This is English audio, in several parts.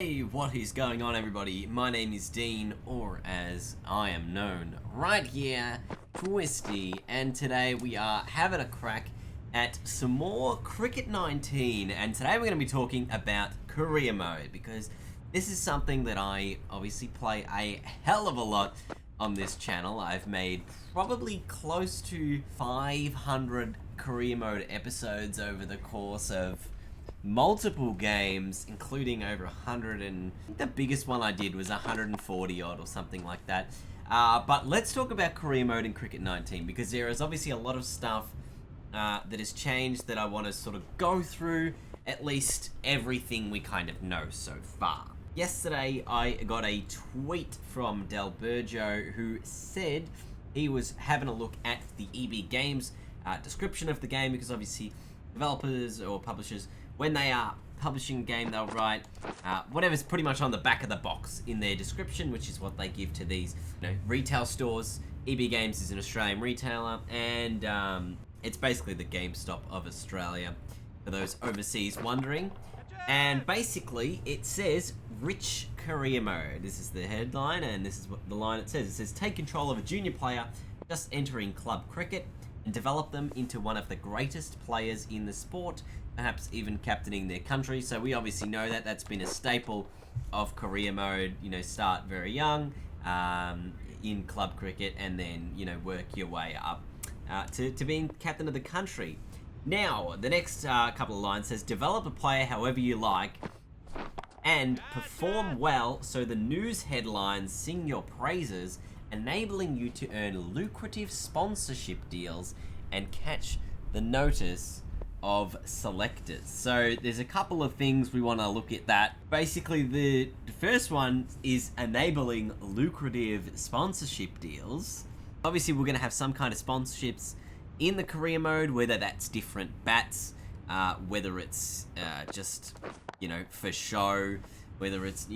Hey, what is going on, everybody? My name is Dean, or as I am known right here, Twisty, and today we are having a crack at some more Cricket 19, and today we're going to be talking about career mode, because this is something that I obviously play a hell of a lot on this channel. I've made probably close to 500 career mode episodes over the course of multiple games, including over 100, and the biggest one I did was 140 odd or something like that. But let's talk about career mode in Cricket 19, because there is obviously a lot of stuff that has changed that I want to sort of go through, at least everything we kind of know so far. Yesterday I got a tweet from Delberjo who said he was having a look at the EB Games description of the game, because obviously developers or publishers, when they are publishing a game, they'll write whatever's pretty much on the back of the box in their description, which is what they give to these retail stores. EB Games is an Australian retailer, and it's basically the GameStop of Australia, for those overseas wondering. And basically, it says, rich career mode. This is the headline, and this is what the line it says. It says, take control of a junior player just entering club cricket and develop them into one of the greatest players in the sport, perhaps even captaining their country. So we obviously know that that's been a staple of career mode. Start very young in club cricket, and then work your way up to being captain of the country. Now the next couple of lines says, develop a player however you like and perform well so the news headlines sing your praises, enabling you to earn lucrative sponsorship deals and catch the notice of selectors. So there's a couple of things we want to look at that. Basically, the first one is enabling lucrative sponsorship deals. Obviously, we're going to have some kind of sponsorships in the career mode, whether that's different bats, whether it's just, for show, whether it's,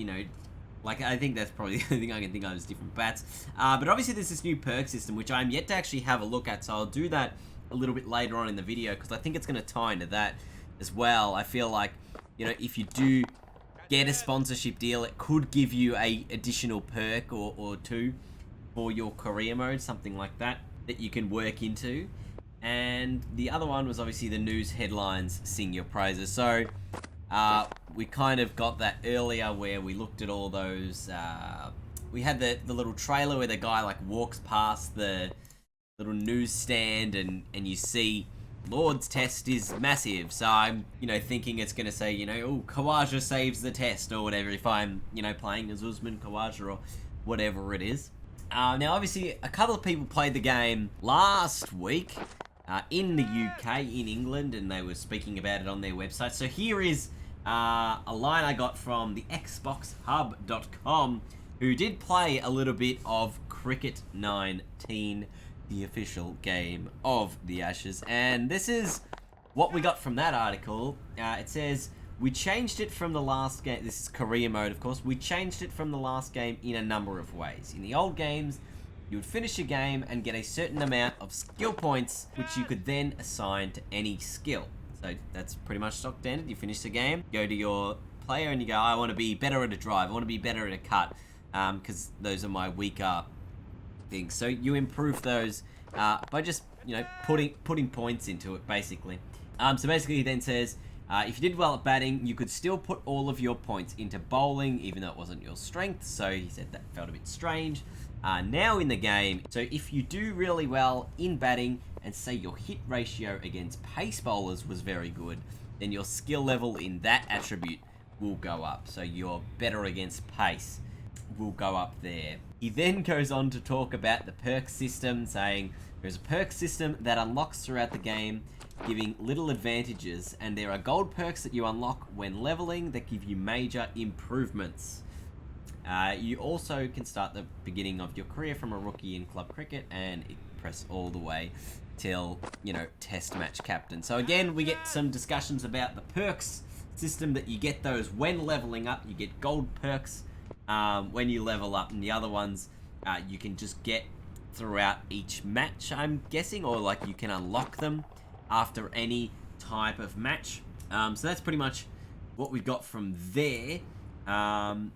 I think that's probably the only thing I can think of is different bats. But obviously there's this new perk system, which I'm yet to actually have a look at, so I'll do that a little bit later on in the video, because I think it's going to tie into that as well. I feel like, if you do get a sponsorship deal, it could give you a additional perk or two for your career mode, something like that you can work into. And the other one was obviously the news headlines sing your praises. So we kind of got that earlier where we looked at all those. We had the little trailer where the guy walks past the little newsstand, and you see Lord's test is massive. So I'm thinking it's gonna say oh, Khawaja saves the test or whatever, if I'm playing as Usman Khawaja or whatever it is. Now obviously a couple of people played the game last week in the UK, in England, and they were speaking about it on their website. So here is a line I got from the xboxhub.com, who did play a little bit of Cricket 19, the official game of the Ashes, and this is what we got from that article. It says, we changed it from the last game. This is career mode, of course. We changed it from the last game in a number of ways. In the old games, you would finish a game and get a certain amount of skill points, which you could then assign to any skill. So that's pretty much stock standard. You finish the game, go to your player, and you go, I want to be better at a drive, I want to be better at a cut, because those are my weaker things. So you improve those by just putting points into it, basically. So basically he then says, if you did well at batting, you could still put all of your points into bowling, even though it wasn't your strength. So he said that felt a bit strange. Now in the game, so if you do really well in batting, and say your hit ratio against pace bowlers was very good, then your skill level in that attribute will go up. So you're better against pace will go up there. He then goes on to talk about the perk system, saying there's a perk system that unlocks throughout the game, giving little advantages, and there are gold perks that you unlock when leveling that give you major improvements. You also can start the beginning of your career from a rookie in club cricket and press all the way till test match captain. So again, we get some discussions about the perks system, that you get those when leveling up. You get gold perks when you level up, and the other ones you can just get throughout each match, I'm guessing, or you can unlock them after any type of match. So that's pretty much what we've got from there. And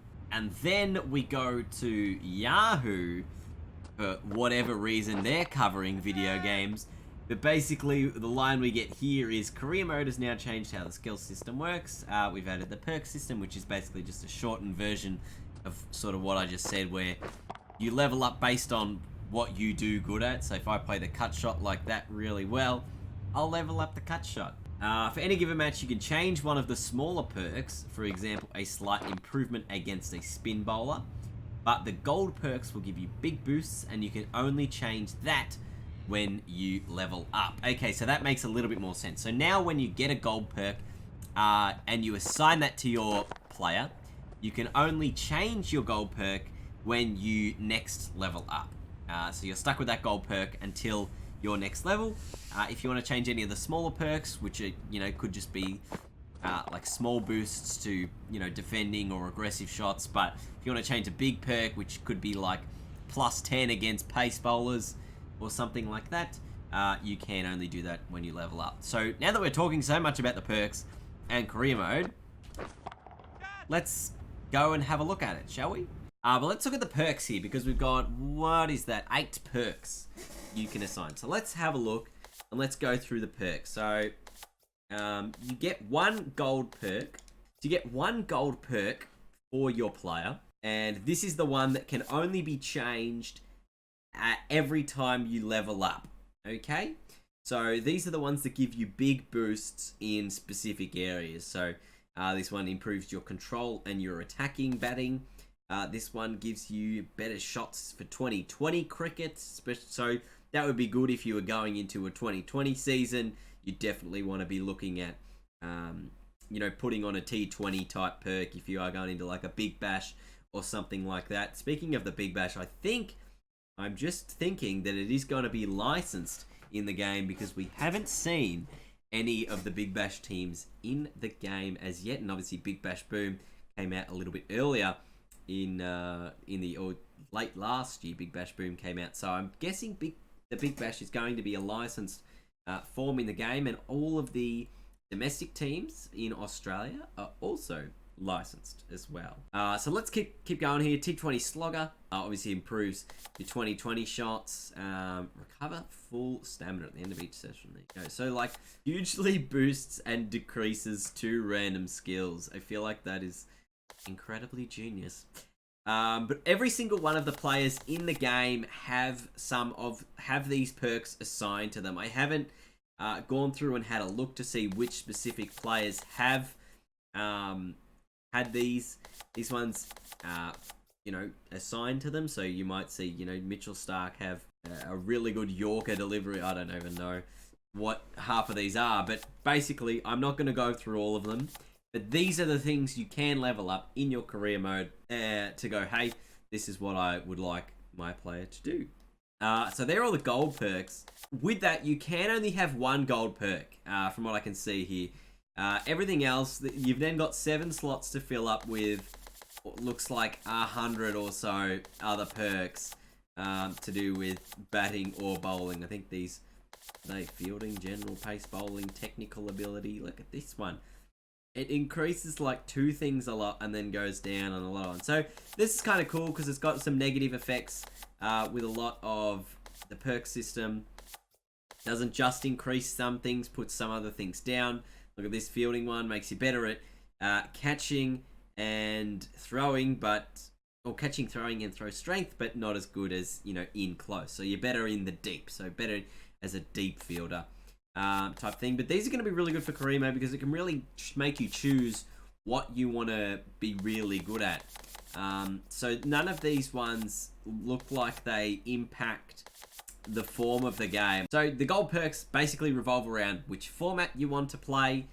then we go to Yahoo for whatever reason they're covering video games. But basically, the line we get here is career mode has now changed how the skill system works. We've added the perk system, which is basically just a shortened version of sort of what I just said, where you level up based on what you do good at. So if I play the cut shot like that really well, I'll level up the cut shot. For any given match, you can change one of the smaller perks, for example, a slight improvement against a spin bowler. But the gold perks will give you big boosts, and you can only change that when you level up. Okay, so that makes a little bit more sense. So now when you get a gold perk and you assign that to your player, you can only change your gold perk when you next level up. So you're stuck with that gold perk until your next level. If you want to change any of the smaller perks, which are, could just be like small boosts to, defending or aggressive shots, but if you want to change a big perk, which could be like plus 10 against pace bowlers or something like that, you can only do that when you level up. So now that we're talking so much about the perks and career mode, let's go and have a look at it, shall we? But let's look at the perks here, because we've got, 8 perks you can assign. So let's have a look and let's go through the perks. So you get one gold perk. You get one gold perk for your player, and this is the one that can only be changed every time you level up. Okay, so these are the ones that give you big boosts in specific areas. So this one improves your control and your attacking batting. This one gives you better shots for 2020 cricket. So that would be good if you were going into a 2020 season. You definitely want to be looking at, putting on a T20 type perk if you are going into like a Big Bash or something like that. Speaking of the Big Bash, I'm just thinking that it is going to be licensed in the game, because we haven't seen any of the Big Bash teams in the game as yet. And obviously Big Bash Boom came out a little bit earlier or late last year. Big Bash Boom came out, so I'm guessing the Big Bash is going to be a licensed form in the game, and all of the domestic teams in Australia are also licensed as well. So let's keep going here. T20 Slogger obviously improves your 2020 shots. Recover full stamina at the end of each session. There you go. So like hugely boosts and decreases 2 random skills. I feel like that is incredibly genius. But every single one of the players in the game have these perks assigned to them. I haven't gone through and had a look to see which specific players have had these ones assigned to them. So you might see Mitchell Stark have a really good Yorker delivery. I don't even know what half of these are, but basically I'm not going to go through all of them. But these are the things you can level up in your career mode to go, hey, this is what I would like my player to do. So they're all the gold perks. With that, you can only have one gold perk, from what I can see here. Everything else, you've then got 7 slots to fill up with what looks like 100 or so other perks to do with batting or bowling. I think these, fielding, general pace bowling, technical ability. Look at this one. It increases like 2 things a lot and then goes down on a lot on. So this is kind of cool because it's got some negative effects with a lot of the perk system. Doesn't just increase some things, puts some other things down. Look at this fielding one, makes you better at catching and throwing, or catching, throwing, and throw strength, but not as good as, in close. So you're better in the deep, so better as a deep fielder. Type thing. But these are going to be really good for career mode because it can really make you choose what you want to be really good at. So none of these ones look like they impact the form of the game. So the gold perks basically revolve around which format you want to play,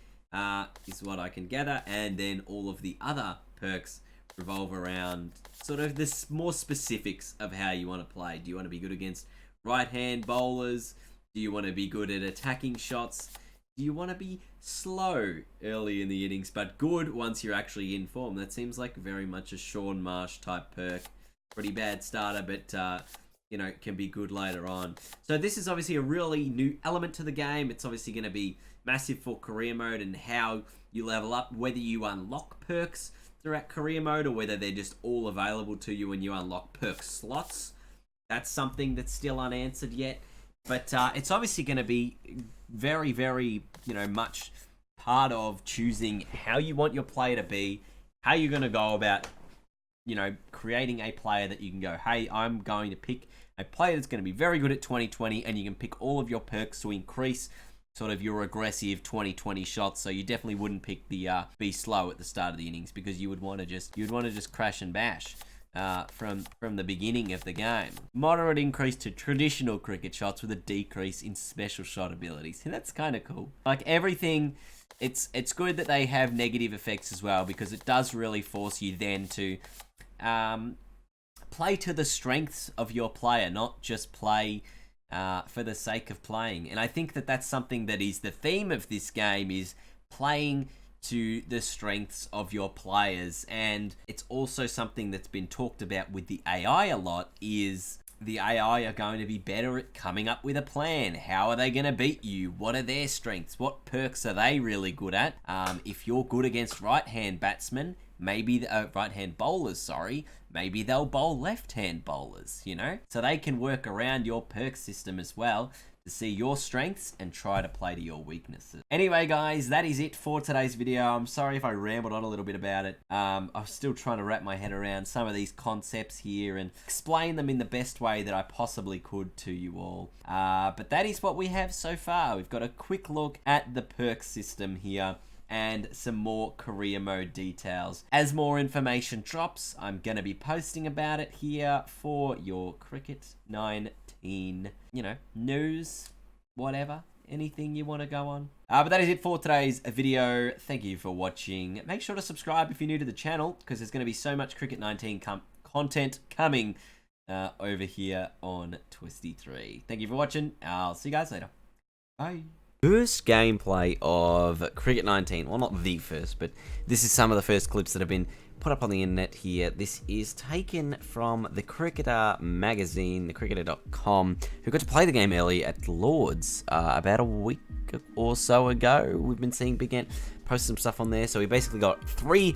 is what I can gather, and then all of the other perks revolve around sort of the more specifics of how you want to play. Do you want to be good against right-hand bowlers? Do you want to be good at attacking shots? Do you want to be slow early in the innings, but good once you're actually in form? That seems like very much a Sean Marsh type perk. Pretty bad starter, but can be good later on. So this is obviously a really new element to the game. It's obviously going to be massive for career mode and how you level up, whether you unlock perks throughout career mode, or whether they're just all available to you when you unlock perk slots. That's something that's still unanswered yet. But it's obviously going to be very, very, much part of choosing how you want your player to be, how you're going to go about, creating a player that you can go, hey, I'm going to pick a player that's going to be very good at 2020, and you can pick all of your perks to increase sort of your aggressive 2020 shots. So you definitely wouldn't pick the be slow at the start of the innings, because you would want to just crash and bash from the beginning of the game. Moderate increase to traditional cricket shots with a decrease in special shot abilities. That's kind of cool. Like everything, it's good that they have negative effects as well, because it does really force you then to play to the strengths of your player, not just play for the sake of playing. And I think that that's something that is the theme of this game, is playing to the strengths of your players. And it's also something that's been talked about with the AI a lot, is the AI are going to be better at coming up with a plan. How are they going to beat you? What are their strengths? What perks are they really good at? If you're good against right-hand batsmen, maybe the right-hand bowlers, sorry, maybe they'll bowl left-hand bowlers, So they can work around your perk system as well to see your strengths and try to play to your weaknesses. Anyway, guys, that is it for today's video. I'm sorry if I rambled on a little bit about it. I was still trying to wrap my head around some of these concepts here and explain them in the best way that I possibly could to you all. But that is what we have so far. We've got a quick look at the perk system here and some more career mode details. As more information drops, I'm going to be posting about it here for your Cricket 19, news, whatever, anything you want to go on. But that is it for today's video. Thank you for watching. Make sure to subscribe if you're new to the channel, because there's going to be so much Cricket 19 content coming over here on Twisty3. Thank you for watching. I'll see you guys later. Bye. First gameplay of Cricket 19. Well, not the first, but this is some of the first clips that have been put up on the internet here. This is taken from the Cricketer magazine, thecricketer.com, who got to play the game early at Lord's about a week or so ago. We've been seeing Big Ant post some stuff on there. So we basically got 3